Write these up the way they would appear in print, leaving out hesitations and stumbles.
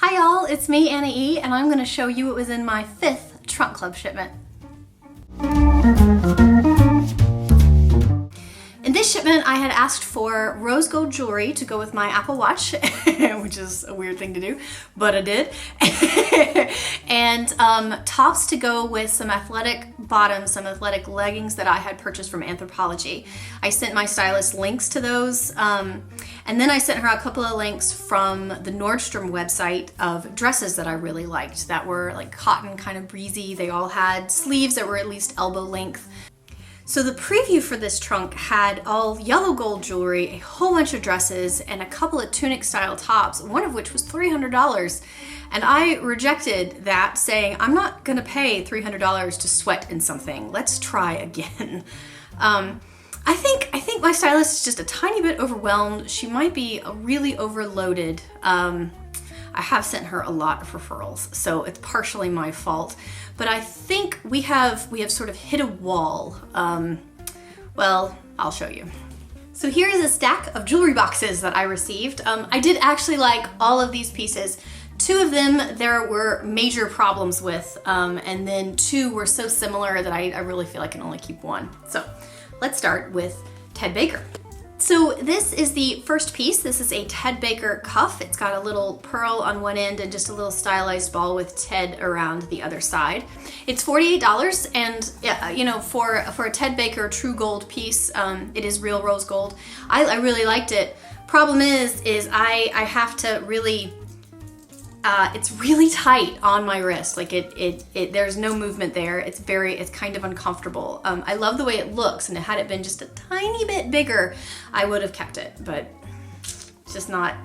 Hi y'all, it's me, Anna E, and I'm going to show you what was in my 5th Trunk Club shipment. In this shipment, I had asked for rose gold jewelry to go with my Apple Watch, which is a weird thing to do, but I did. And tops to go with some athletic bottoms, some athletic leggings that I had purchased from Anthropologie. I sent my stylist links to those, and then I sent her a couple of links from the Nordstrom website of dresses that I really liked that were like cotton, kind of breezy. They all had sleeves that were at least elbow length. So the preview for this trunk had all yellow gold jewelry, a whole bunch of dresses, and a couple of tunic style tops, one of which was $300. And I rejected that, saying, I'm not gonna pay $300 to sweat in something. Let's try again. I think my stylist is just a tiny bit overwhelmed. She might be really overloaded. I have sent her a lot of referrals, so it's partially my fault. But I think we have sort of hit a wall. Well, I'll show you. So here is a stack of jewelry boxes that I received. I did actually like all of these pieces. 2 of them there were major problems with, and then 2 were so similar that I really feel I can only keep one. So let's start with Ted Baker. So this is the first piece. This is a Ted Baker cuff. It's got a little pearl on one end and just a little stylized ball with Ted around the other side. It's $48, and you know, for a Ted Baker true gold piece, it is real rose gold. I really liked it. Problem is I have to really, it's really tight on my wrist. Like there's no movement there. It's kind of uncomfortable. I love the way it looks, and had it been just a tiny bit bigger, I would have kept it, but it's just not,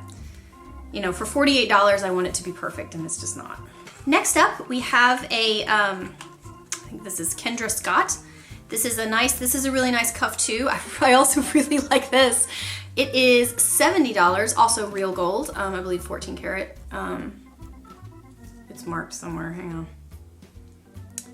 you know, for $48, I want it to be perfect, and it's just not. Next up, we have a, I think this is Kendra Scott. This is a really nice cuff too. I also really like this. It is $70, also real gold, I believe 14 karat. It's marked somewhere, hang on.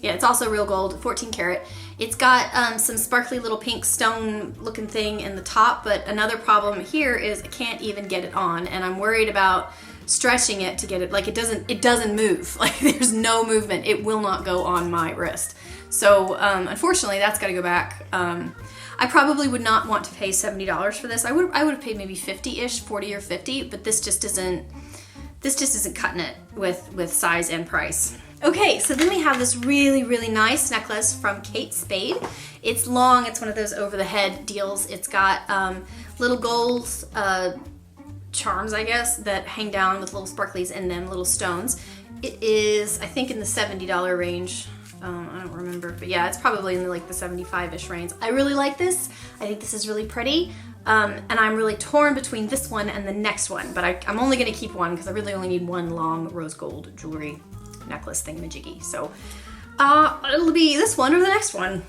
Yeah, it's also real gold, 14 karat. It's got some sparkly little pink stone looking thing in the top, but another problem here is I can't even get it on, and I'm worried about stretching it to get it, like it doesn't move. Like there's no movement. It will not go on my wrist. So unfortunately that's gotta go back. I probably would not want to pay $70 for this. I would have paid maybe 50-ish, 40 or 50, but this just isn't cutting it with size and price. Okay, so then we have this really, really nice necklace from Kate Spade. It's long, it's one of those over the head deals. It's got little gold charms, I guess, that hang down with little sparklies in them, little stones. It is, I think, in the $70 range. I don't remember, but yeah, it's probably in like the 75-ish range. I really like this. I think this is really pretty. And I'm really torn between this one and the next one, but I'm only gonna keep one because I really only need one long rose gold jewelry necklace thingamajiggy. So it'll be this one or the next one.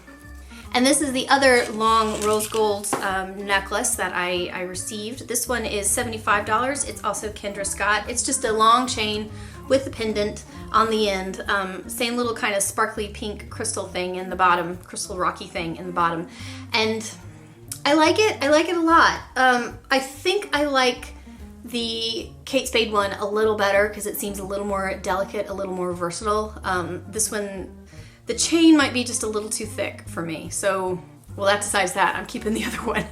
And this is the other long rose gold necklace that I received. This one is $75. It's also Kendra Scott. It's just a long chain with the pendant on the end. Same little kind of sparkly pink crystal thing in the bottom, crystal rocky thing in the bottom. And I like it a lot. I think I like the Kate Spade one a little better because it seems a little more delicate, a little more versatile. This one, the chain might be just a little too thick for me. So, well, that decides that. I'm keeping the other one.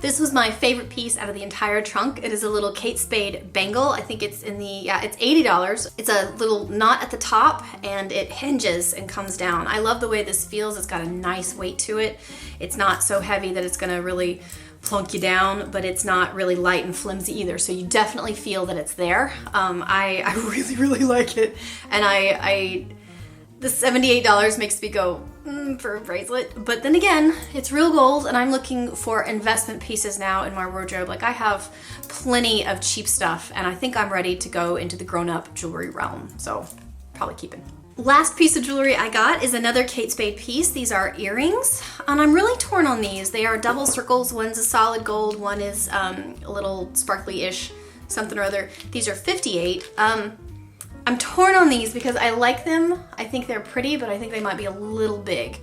This was my favorite piece out of the entire trunk. It is a little Kate Spade bangle. I think it's it's $80. It's a little knot at the top and it hinges and comes down. I love the way this feels. It's got a nice weight to it. It's not so heavy that it's gonna really plunk you down, but it's not really light and flimsy either. So you definitely feel that it's there. I really, really like it. And the $78 makes me go, for a bracelet. But then again, it's real gold, and I'm looking for investment pieces now in my wardrobe. Like I have plenty of cheap stuff, and I think I'm ready to go into the grown-up jewelry realm. So probably keeping. Last piece of jewelry I got is another Kate Spade piece. These are earrings, and I'm really torn on these. They are double circles. One's a solid gold, one is a little sparkly-ish something or other. These are $58. I'm torn on these because I like them. I think they're pretty, but I think they might be a little big,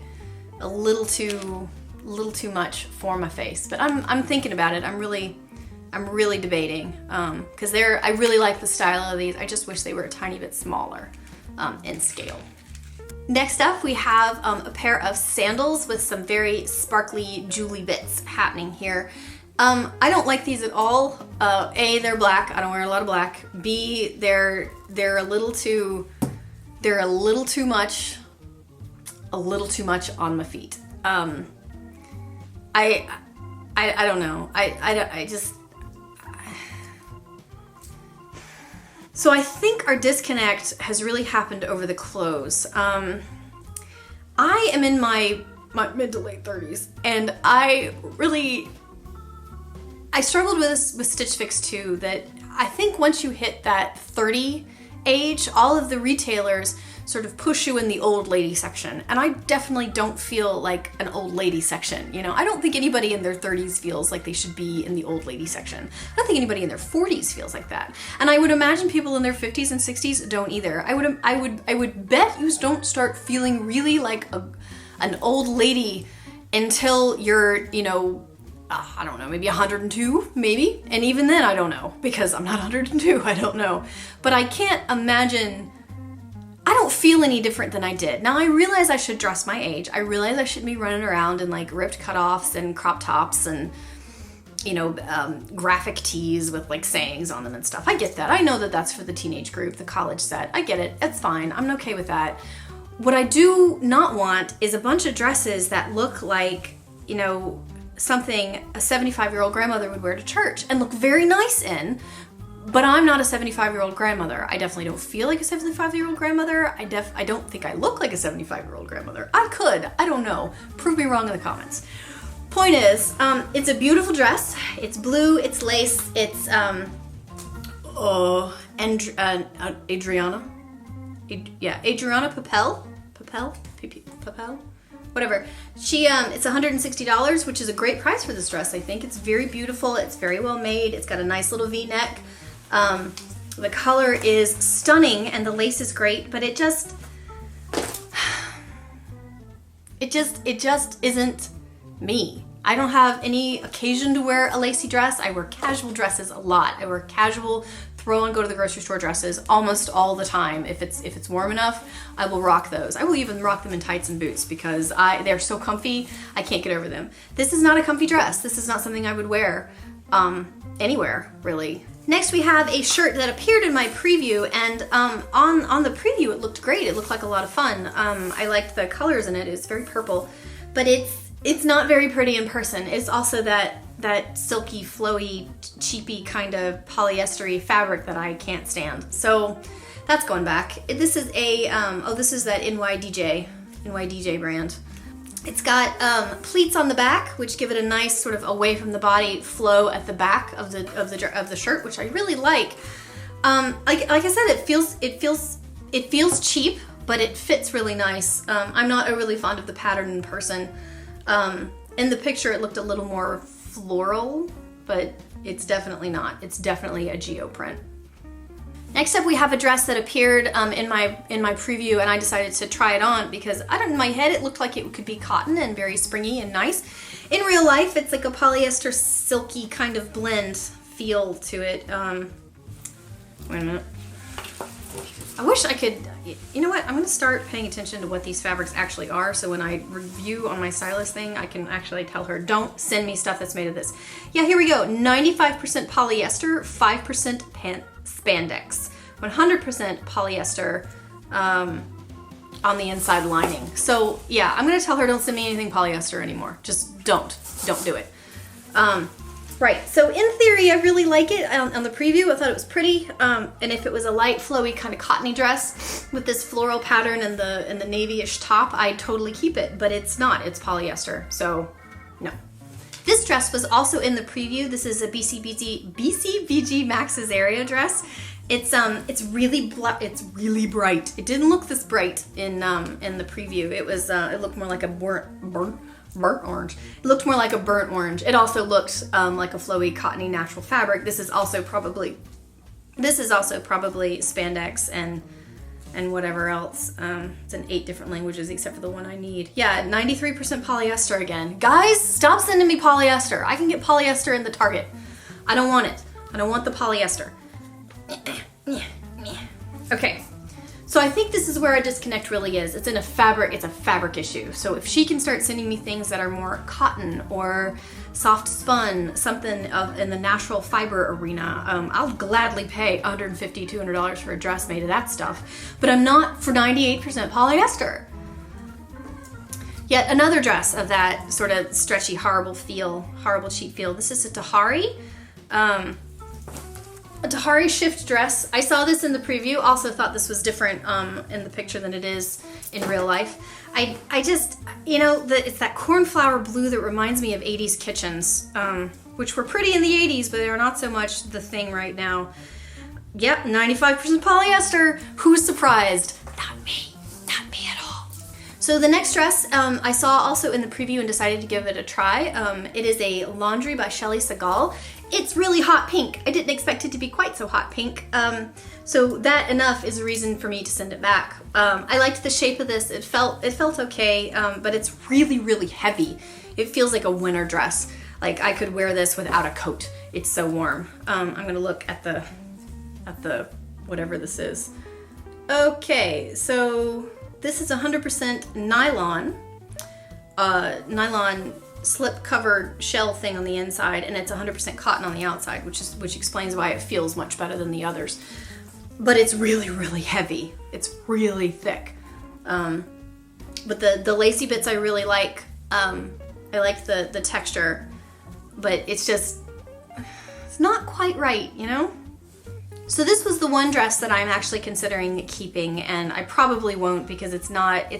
a little too much for my face. But I'm thinking about it. I'm really I'm really debating because I really like the style of these. I just wish they were a tiny bit smaller in scale. Next up, we have a pair of sandals with some very sparkly jewelry bits happening here. I don't like these at all. A, they're black. I don't wear a lot of black. B, they're a little too much on my feet. I don't know. I just. So I think our disconnect has really happened over the clothes. I am in my mid to late 30s, and I struggled with this with Stitch Fix too, that I think once you hit that 30 age, all of the retailers sort of push you in the old lady section. And I definitely don't feel like an old lady section. You know, I don't think anybody in their 30s feels like they should be in the old lady section. I don't think anybody in their 40s feels like that. And I would imagine people in their 50s and 60s don't either. I would bet you don't start feeling really like an old lady until you're, you know, I don't know, maybe 102, maybe. And even then, I don't know, because I'm not 102, I don't know. But I can't imagine, I don't feel any different than I did. Now, I realize I should dress my age. I realize I shouldn't be running around in like ripped cutoffs and crop tops and, you know, graphic tees with like sayings on them and stuff. I get that. I know that that's for the teenage group, the college set. I get it. It's fine. I'm okay with that. What I do not want is a bunch of dresses that look like, you know, something a 75-year-old grandmother would wear to church and look very nice in, but I'm not a 75-year-old grandmother. I definitely don't feel like a 75-year-old grandmother. I don't think I look like a 75-year-old grandmother. I could. I don't know. Prove me wrong in the comments. Point is, it's a beautiful dress. It's blue. It's lace. It's Adriana Papel. Whatever. It's $160, which is a great price for this dress, I think. It's very beautiful. It's very well made. It's got a nice little V-neck. The color is stunning and the lace is great, but it just isn't me. I don't have any occasion to wear a lacy dress. I wear casual dresses a lot. I wear casual throw and go to the grocery store dresses almost all the time. If it's warm enough, I will rock those. I will even rock them in tights and boots because they're so comfy, I can't get over them. This is not a comfy dress. This is not something I would wear anywhere, really. Next we have a shirt that appeared in my preview, and on the preview it looked great. It looked like a lot of fun. I liked the colors in it. It's very purple, but it's not very pretty in person. It's also that silky, flowy, cheapy kind of polyester-y fabric that I can't stand. So that's going back. This is this is that NYDJ brand. It's got pleats on the back, which give it a nice sort of away from the body flow at the back of the shirt, which I really like. Like I said, it feels cheap, but it fits really nice. I'm not overly fond of the pattern in person. In the picture, it looked a little more floral, but it's definitely not. It's definitely a geoprint. Next up, we have a dress that appeared in my preview, and I decided to try it on because in my head it looked like it could be cotton and very springy and nice. In real life, it's like a polyester silky kind of blend feel to it. Wait a minute. I wish I could, you know what, I'm going to start paying attention to what these fabrics actually are, so when I review on my stylist thing, I can actually tell her, don't send me stuff that's made of this. Yeah, here we go. 95% polyester, 5% spandex, 100% polyester on the inside lining. So yeah, I'm going to tell her, don't send me anything polyester anymore. Just don't do it. Right, so in theory, I really like it. On the preview, I thought it was pretty. And if it was a light, flowy, kind of cottony dress with this floral pattern and the navy-ish top, I'd totally keep it. But it's not. It's polyester, so no. This dress was also in the preview. This is a BCBG Max's Area dress. It's really bright. It didn't look this bright in the preview. It looked more like a burnt orange. It looked more like a burnt orange. It also looked like a flowy, cottony, natural fabric. This is also probably spandex and whatever else. It's in 8 different languages except for the one I need. Yeah, 93% polyester again. Guys, stop sending me polyester. I can get polyester in the Target. I don't want it. I don't want the polyester. Okay. So I think this is where a disconnect really is. It's a fabric issue. So if she can start sending me things that are more cotton or soft spun, something in the natural fiber arena, I'll gladly pay $150, $200 for a dress made of that stuff. But I'm not for 98% polyester. Yet another dress of that sort of stretchy, horrible cheap feel. This is a Tahari. A Tahari shift dress. I saw this in the preview. Also thought this was different in the picture than it is in real life. I just, it's that cornflower blue that reminds me of 80s kitchens, which were pretty in the 80s, but they're not so much the thing right now. Yep, 95% polyester. Who's surprised? Not me at all. So the next dress I saw also in the preview and decided to give it a try. It is a Laundry by Shelley Segal. It's really hot pink. I didn't expect it to be quite so hot pink. So that enough is a reason for me to send it back. I liked the shape of this. It felt okay, but it's really, really heavy. It feels like a winter dress. Like I could wear this without a coat. It's so warm. I'm gonna look at the whatever this is. Okay, so this is 100% nylon. Nylon slip covered shell thing on the inside, and it's 100% cotton on the outside, which explains why it feels much better than the others. But it's really, really heavy. It's really thick. But the lacy bits I really like. I like the texture, but it's not quite right, So this was the one dress that I'm actually considering keeping, and I probably won't because it's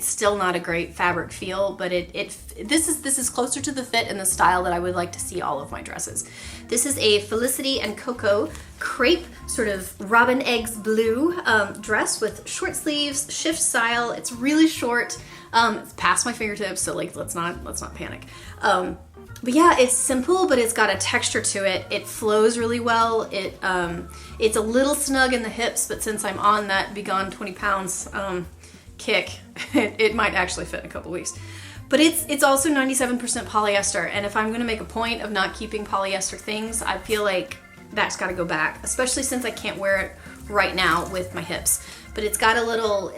still not a great fabric feel, but this is closer to the fit and the style that I would like to see all of my dresses. This is a Felicity and Coco crepe, sort of robin eggs blue dress with short sleeves, shift style. It's really short. It's past my fingertips, so let's not panic. But yeah, it's simple, but it's got a texture to it. It flows really well. It's a little snug in the hips, but since I'm on that be gone 20 pounds kick, it might actually fit in a couple weeks. But it's also 97% polyester, and if I'm gonna make a point of not keeping polyester things, I feel like that's gotta go back, especially since I can't wear it right now with my hips. But it's got a little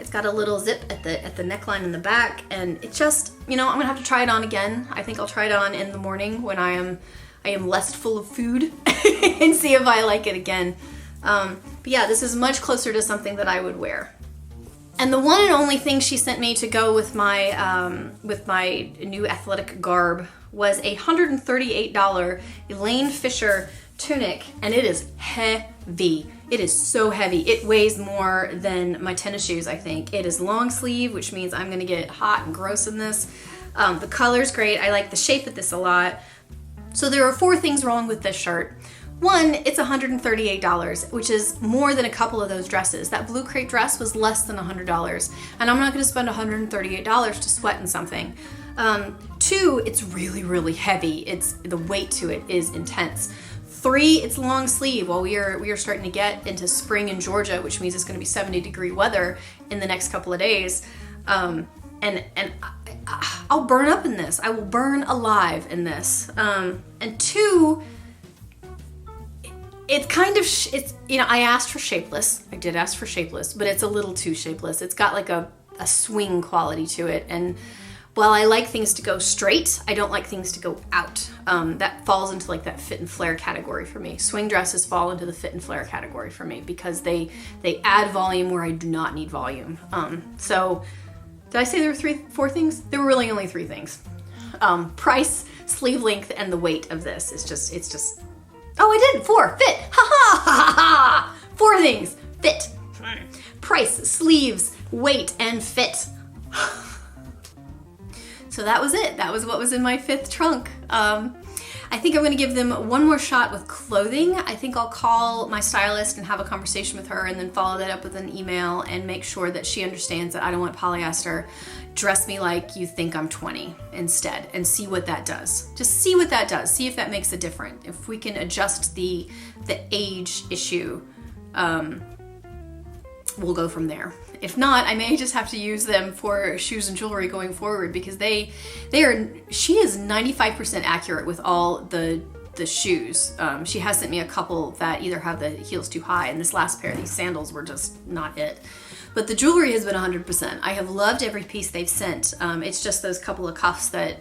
zip at the neckline in the back, and it just, I'm gonna have to try it on again. I think I'll try it on in the morning when I am less full of food and see if I like it again. But yeah, this is much closer to something that I would wear. And the one and only thing she sent me to go with my new athletic garb was a $138 Elaine Fisher tunic, and it is heavy. It is so heavy. It weighs more than my tennis shoes, I think. It is long sleeve, which means I'm gonna get hot and gross in this. The color's great. I like the shape of this a lot. So there are 4 things wrong with this shirt. One, it's $138, which is more than a couple of those dresses. That blue crepe dress was less than $100, and I'm not gonna spend $138 to sweat in something. 2, it's really, really heavy. The weight to it is intense. 3, it's long sleeve. Well, we are starting to get into spring in Georgia, which means it's going to be 70-degree weather in the next couple of days. And I'll burn up in this. I will burn alive in this. And 2, it's kind of, I asked for shapeless. I did ask for shapeless, but it's a little too shapeless. It's got like a swing quality to it. And while I like things to go straight, I don't like things to go out. That falls into like that fit and flare category for me. Swing dresses fall into the fit and flare category for me because they add volume where I do not need volume. So did I say there were 4 things? There were really only 3 things. Price, sleeve length, and the weight of this it's just, oh, I did 4, fit, ha ha ha ha. 4 things, fit, price, sleeves, weight, and fit. So that was it. That was what was in my 5th trunk. I think I'm going to give them one more shot with clothing. I think I'll call my stylist and have a conversation with her and then follow that up with an email and make sure that she understands that I don't want polyester. Dress me like you think I'm 20 instead and see what that does. Just see what that does. See if that makes a difference. If we can adjust the age issue, we'll go from there. If not, I may just have to use them for shoes and jewelry going forward because she is 95% accurate with all the the shoes. She has sent me a couple that either have the heels too high, and this last pair, these sandals, were just not it. But the jewelry has been 100%. I have loved every piece they've sent. It's just those couple of cuffs that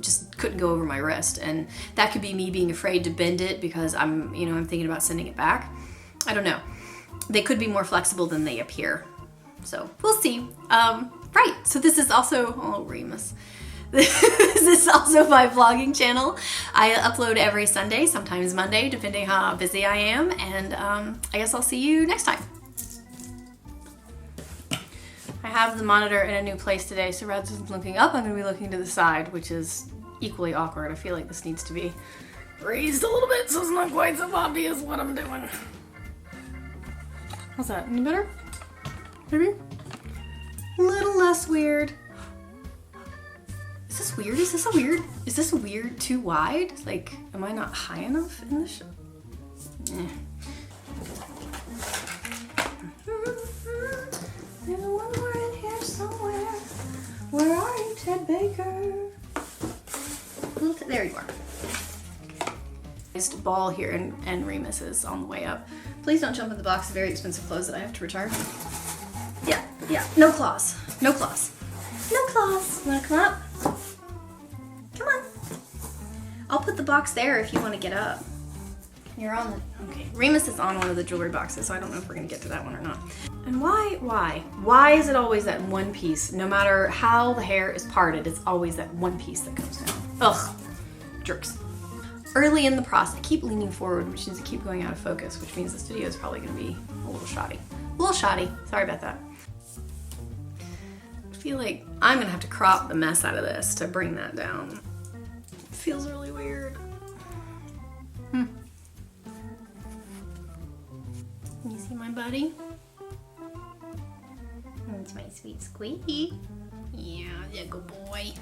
just couldn't go over my wrist, and that could be me being afraid to bend it because I'm thinking about sending it back. I don't know. They could be more flexible than they appear. So we'll see. Right, so this is also, oh Remus. This is also my vlogging channel. I upload every Sunday, sometimes Monday, depending how busy I am, and I guess I'll see you next time. I have the monitor in a new place today, so rather than looking up, I'm going to be looking to the side, which is equally awkward. I feel like this needs to be raised a little bit so it's not quite so obvious what I'm doing. How's that? Any better? Maybe? A little less weird. Is this weird? Is this weird too wide? Like, am I not high enough in the shot? There's one more in here somewhere. Where are you, Ted Baker? There you are. Just ball here and Remus is on the way up. Please don't jump in the box of very expensive clothes that I have to return. Yeah, no claws. No claws. No claws. Wanna come up? Come on. I'll put the box there if you want to get up. You're on the, okay. Remus is on one of the jewelry boxes, so I don't know if we're gonna get to that one or not. And why is it always that one piece? No matter how the hair is parted, it's always that one piece that comes down. Ugh, jerks. Early in the process, I keep leaning forward, which means I keep going out of focus, which means this video is probably gonna be a little shoddy. Sorry about that. I feel like I'm gonna have to crop the mess out of this to bring that down. It feels really weird. You see my buddy? It's my sweet squeaky. Yeah, good boy.